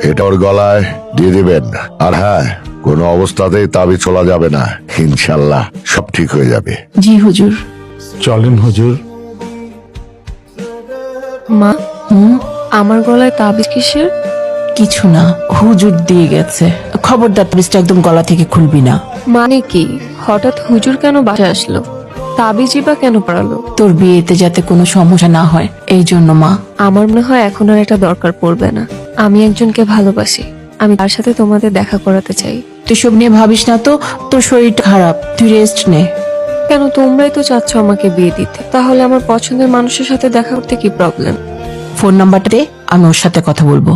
এটা ওর গলায় দিয়ে দিবেন। আর হ্যাঁ, কোনো অবস্থাতেই তাবিজ চলা যাবে না। ইনশাল্লাহ সব ঠিক হয়ে যাবে। জি হুজুর। চলেন হুজুর। মা, আমার গলায় তাবিজ কিসের? কিছু না, হুজুর দিয়ে গেছে। খবরদার তাবিজটা একদম গলা থেকে খুলবি না। মানে কি, হঠাৎ হুজুর কেন বাসায় আসলো? তাবিজই বা কেন পড়ালো? তোর বিয়েতে যাতে কোনো সমস্যা না হয় এই জন্য মা। আমার মনে হয় এখন আর এটা দরকার পড়বে না। আমি একজনকে ভালোবাসি, আমি তার সাথে তোমাদের দেখা করাতে চাই। তুই সব নিয়ে ভাবিস না তো, তোর শরীরটা খারাপ, তুই রেস্ট নে। কেন, তোমরাই তো চাচ্ছ আমাকে বিয়ে দিতে, তাহলে আমার পছন্দের মানুষের সাথে দেখা করতে কি প্রবলেম? ফোন নাম্বারটা দে, আমি ওর সাথে কথা বলবো।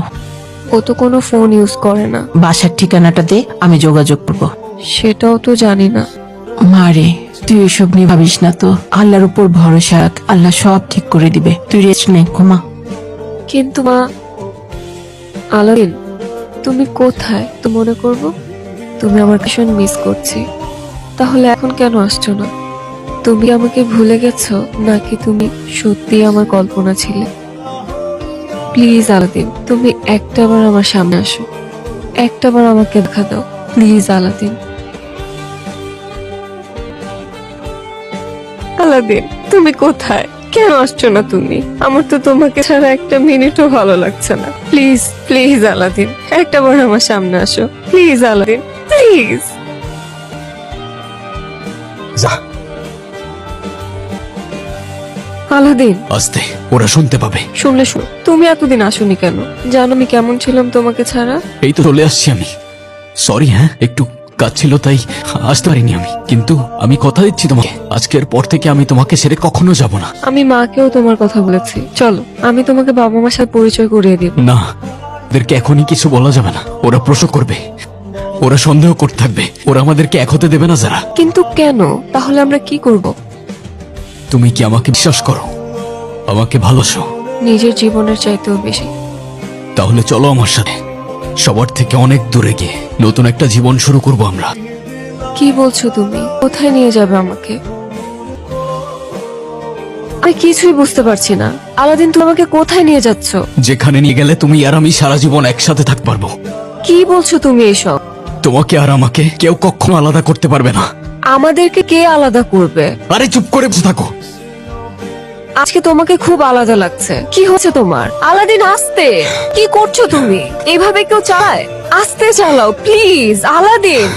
ও তো কোনো ফোন ইউজ করে না। বাসার ঠিকানাটা দে, আমি যোগাযোগ করবো। সেটাও তো জানি না। মারে, তুই এসব নিয়ে ভাবিস না তো, আল্লাহর উপর ভরসা রাখ, আল্লাহ সব ঠিক করে দিবে। তুই রেস্ট নে, ঘুমা। কিন্তু মা, আলাদিন তুমি কোথায় তো মনে করবো? তুমি আমার ভীষণ মিস করছি। তাহলে এখন কেন আসছো না? তুমি আমাকে ভুলে গেছো, নাকি তুমি সত্যি আমার কল্পনা ছিলে? প্লিজ আলাদিন, তুমি একটাবার আমার সামনে আসো, একটাবার আমাকে দেখা দাও প্লিজ আলাদিন। আলাদিন তুমি কোথায়? কেন আসছো না তুমি? আমার তো তোমাকে ছাড়া একটা মিনিটও ভালো লাগছে না। প্লিজ প্লিজ আলাদিন, একটাবার আমার সামনে আসো প্লিজ আলাদিন, প্লিজ। আলাদিন, আস্তে, ওরা শুনতে পাবে। শুনলে শুনো, তুমি এতদিন আসোনি কেন? জানো আমি কেমন ছিলাম তোমাকে ছাড়া? এই তো চলে আসছি আমি। সরি, হ্যাঁ একটু কাজ ছিল তাই আসতে পারিনি আমি, কিন্তু আমি কথা দিচ্ছি তোমাকে, আজকের পর থেকে আমি তোমাকে ছেড়ে কখনো যাব না। আমি মাকেও তোমার কথা বলেছি, চলো আমি তোমাকে বাবা মার সাথে পরিচয় করিয়ে দিব। না, ওদেরকে এখনই কিছু বলা যাবে না, ওরা প্রশ্ন করবে, ওরা সন্দেহ করতে থাকবে, ওরা আমাদেরকে এক হতে দেবে না। যারা, কিন্তু কেন? তাহলে আমরা কি করব? তুমি কি আমাকে বিশ্বাস করো, আমাকে ভালোবাসো? নিজের জীবনের চাইতেও বেশি। তাহলে চলো আমার সাথে, সবার থেকে অনেক দূরে গিয়ে নতুন একটা জীবন শুরু করব আমরা। কি বলছো তুমি? কোথায় নিয়ে যাবে আমাকে? আমি কিছুই বুঝতে পারছি না। আলাদিন তুমি আমাকে কোথায় নিয়ে যাচ্ছ? যেখানে নিয়ে গেলে তুমি আর আমি সারা জীবন একসাথে থাকতে পারবো। কি বলছো তুমি এসব? তোমাকে আর আমাকে কেউ কখনো আলাদা করতে পারবে না। আমাদেরকে কে আলাদা করবে? আরে চুপ করে বসে থাকো। আজকে তোমাকে খুব আলাদা লাগছে। কি হচ্ছে তোমার? আলাদিন আস্তে, কি করছো তুমি? এভাবে কেউ চালায়? আস্তে চালাও প্লিজ আলাদিন।